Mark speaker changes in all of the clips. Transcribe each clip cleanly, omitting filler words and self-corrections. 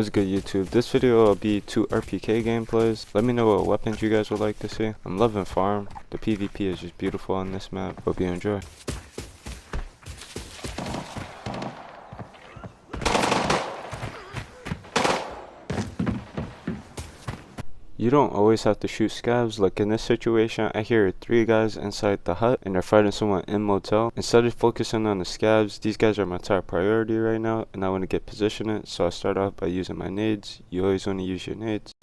Speaker 1: What's good, YouTube? This video will be 2 RPK gameplays. Let me know what weapons you guys would like to see. I'm loving farm. The PvP is just beautiful on this map. Hope you enjoy. You don't always have to shoot scavs. Like in this situation, I hear 3 guys inside the hut and they're fighting someone in motel. Instead of focusing on the scavs, these guys are my top priority right now and I want to get positioned. So I start off by using my nades. You always want to use your nades.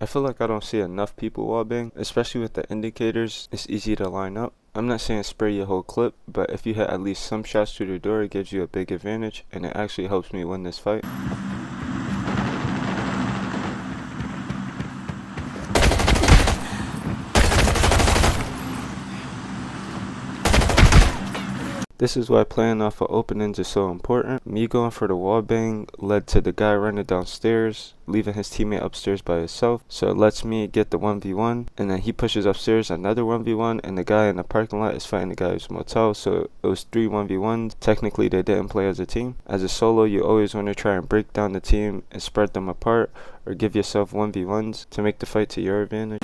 Speaker 1: I feel like I don't see enough people wallbang, especially with the indicators. It's easy to line up. I'm not saying spray your whole clip, but if you hit at least some shots through the door, it gives you a big advantage, and it actually helps me win this fight. This is why playing off of openings is so important. Me going for the wall bang led to the guy running downstairs, leaving his teammate upstairs by himself. So it lets me get the 1v1, and then he pushes upstairs another 1v1, and the guy in the parking lot is fighting the guy who's motel. So it was 3 1v1s. Technically they didn't play as a team. As a solo, you always want to try and break down the team and spread them apart, or give yourself 1v1s to make the fight to your advantage.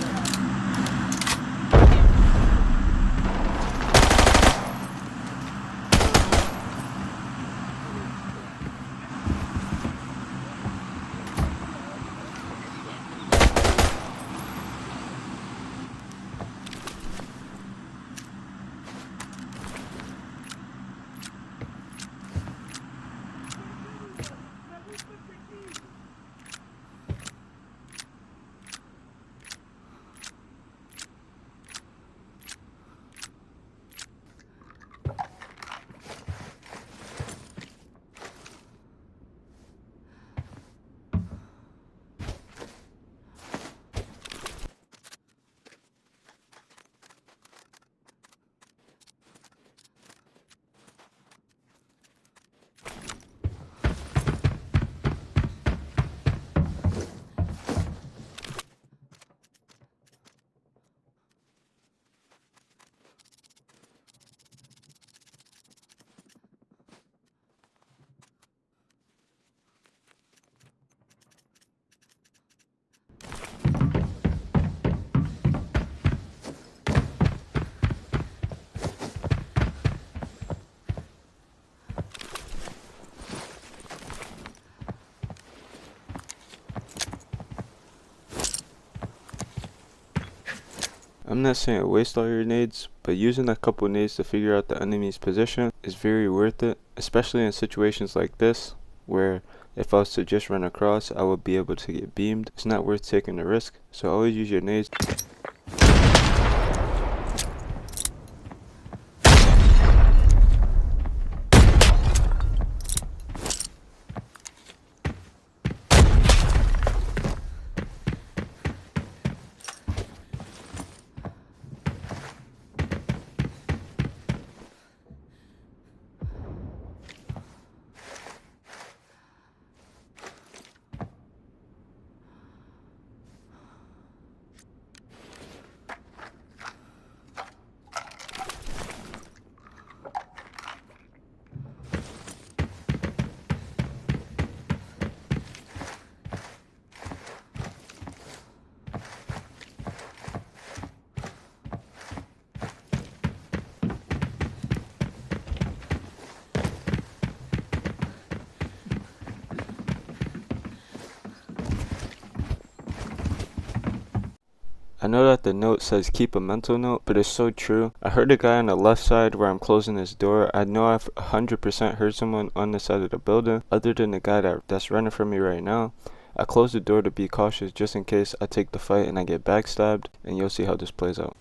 Speaker 1: I'm not saying waste all your nades, but using a couple nades to figure out the enemy's position is very worth it, especially in situations like this, where if I was to just run across, I would be able to get beamed. It's not worth taking the risk, so always use your nades. I know that the note says keep a mental note, but it's so true. I heard a guy on the left side where I'm closing this door. I know I've 100% heard someone on the side of the building, other than the guy that's running from me right now. I closed the door to be cautious just in case I take the fight and I get backstabbed, and you'll see how this plays out.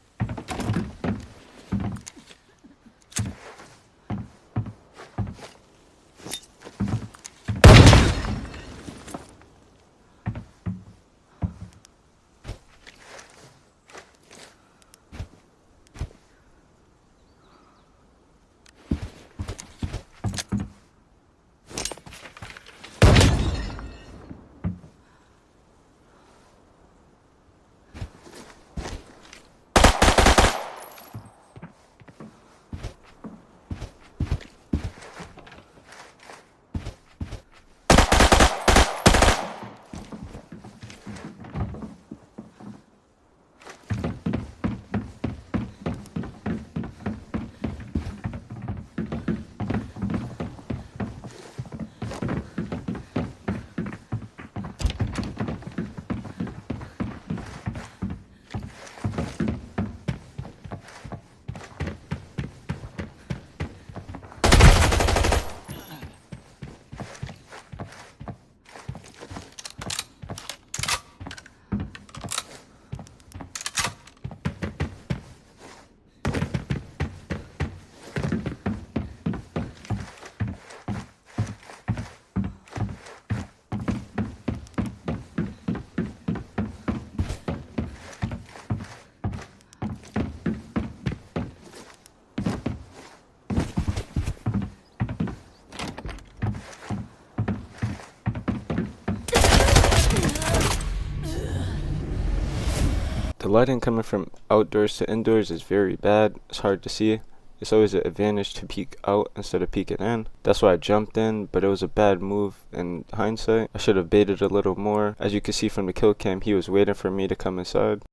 Speaker 1: The lighting coming from outdoors to indoors is very bad. It's hard to see. It's always an advantage to peek out instead of peeking in. That's why I jumped in, but it was a bad move in hindsight. I should have baited a little more. As you can see from the kill cam, he was waiting for me to come inside.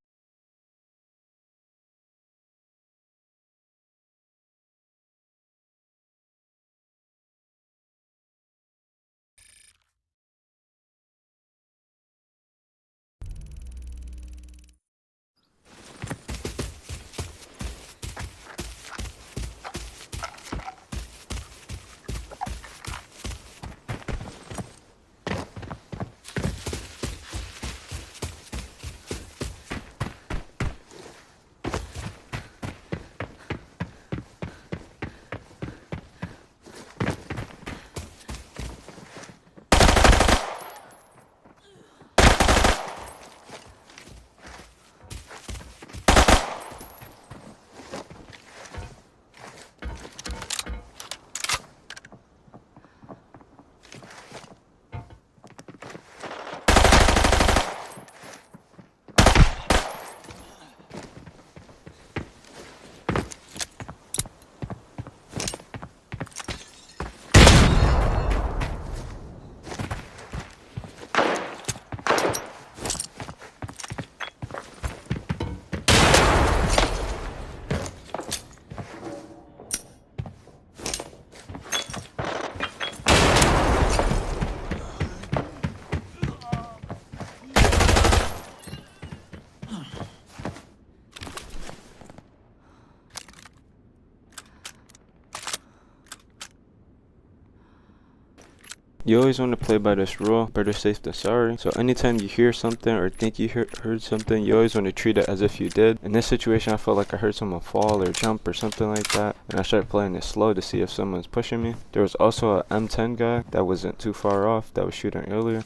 Speaker 1: You always want to play by this rule, better safe than sorry. So anytime you hear something or think you heard something, you always want to treat it as if you did. In this situation, I felt like I heard someone fall or jump or something like that, and I started playing it slow to see if someone's pushing me. There was also a M10 guy that wasn't too far off that was shooting earlier.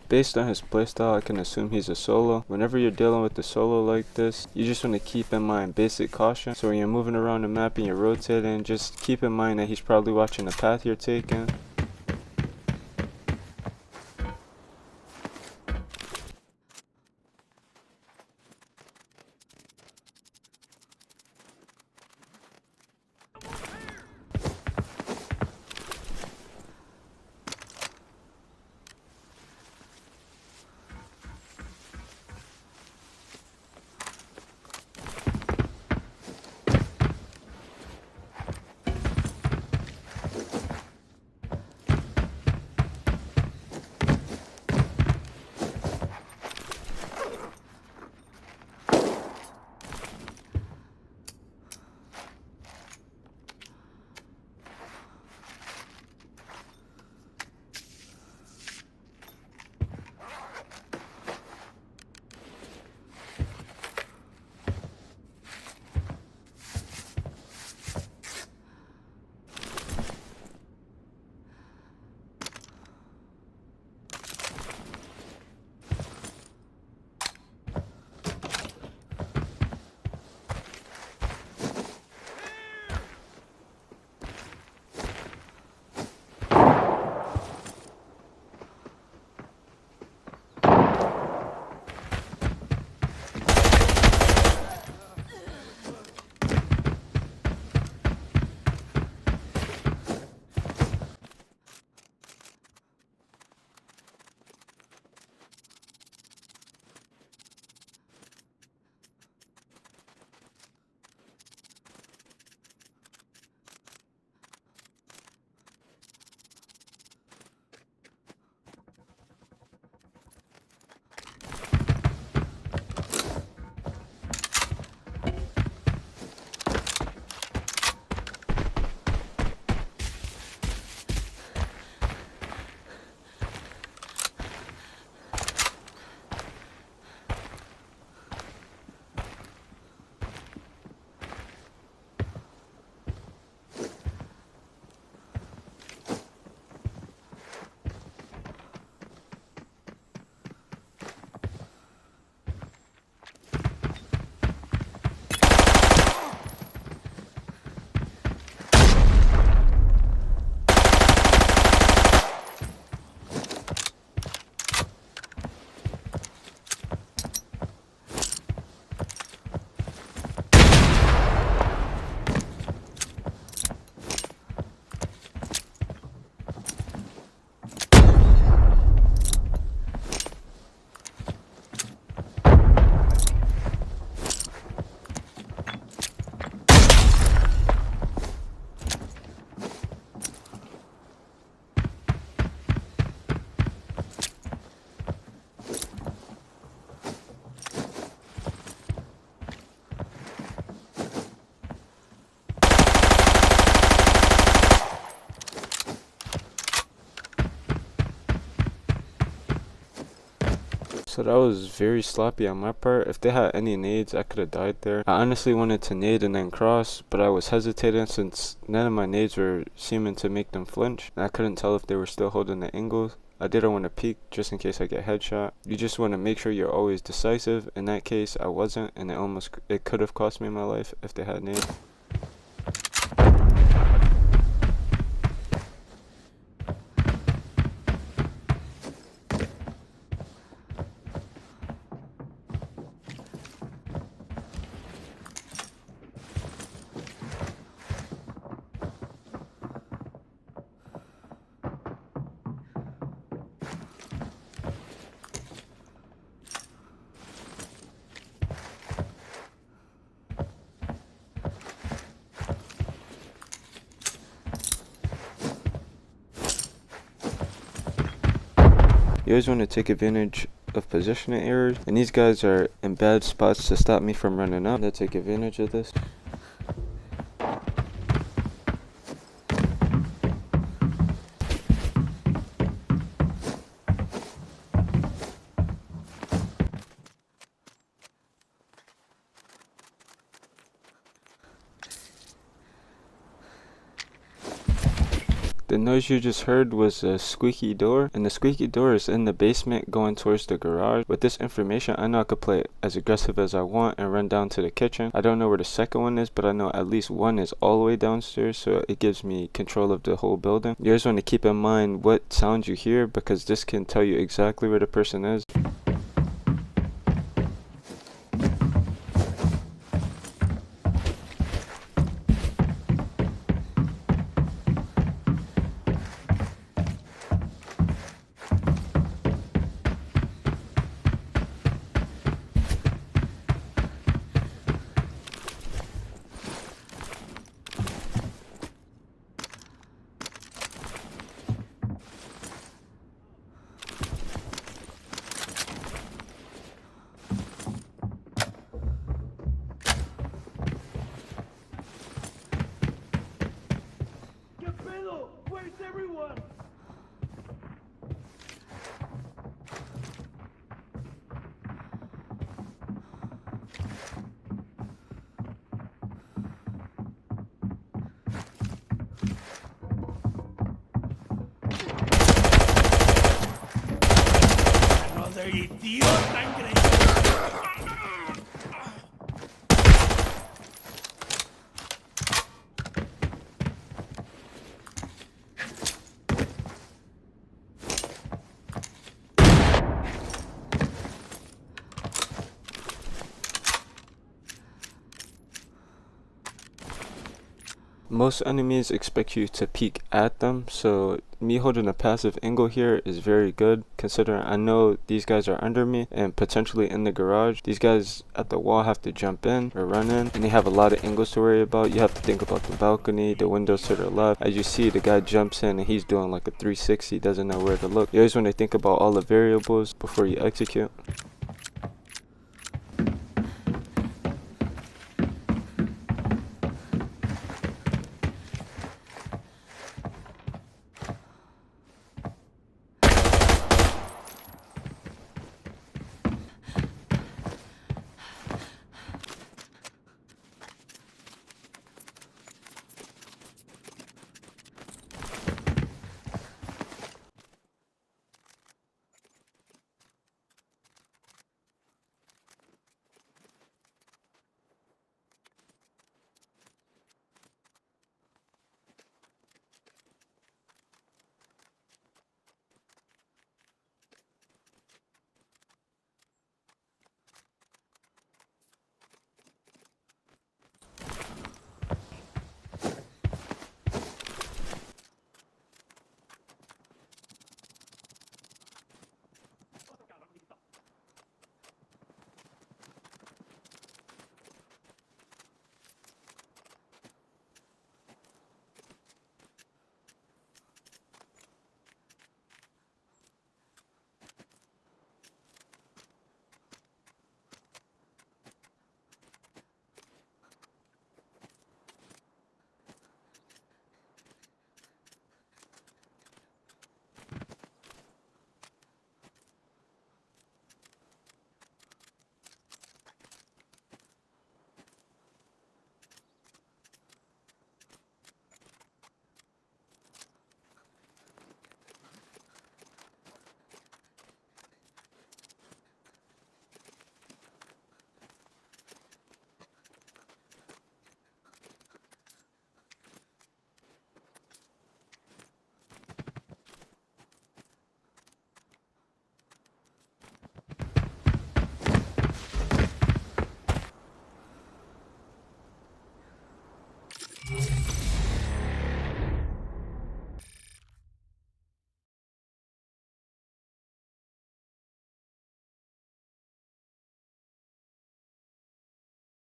Speaker 1: Based on his playstyle, I can assume he's a solo. Whenever you're dealing with a solo like this, you just want to keep in mind basic caution. So when you're moving around the map and you're rotating, just keep in mind that he's probably watching the path you're taking. So that was very sloppy on my part. If they had any nades, I could have died there. I honestly wanted to nade and then cross, but I was hesitating since none of my nades were seeming to make them flinch. And I couldn't tell if they were still holding the angles. I didn't want to peek just in case I get headshot. You just want to make sure you're always decisive. In that case, I wasn't, and it could have cost me my life if they had nades. You always want to take advantage of positioning errors, and these guys are in bad spots to stop me from running up. Let's take advantage of this. The noise you just heard was a squeaky door, and the squeaky door is in the basement going towards the garage. With this information, I know I could play as aggressive as I want and run down to the kitchen. I don't know where the second one is, but I know at least one is all the way downstairs, so it gives me control of the whole building. You always want to keep in mind what sounds you hear, because this can tell you exactly where the person is.
Speaker 2: Where's everyone? Another idiota engreído.
Speaker 1: Most enemies expect you to peek at them, so me holding a passive angle here is very good, considering I know these guys are under me and potentially in the garage. These guys at the wall have to jump in or run in, and they have a lot of angles to worry about. You have to think about the balcony, the windows to the left. As you see, the guy jumps in and he's doing like a 360, doesn't know where to look. You always want to think about all the variables before you execute.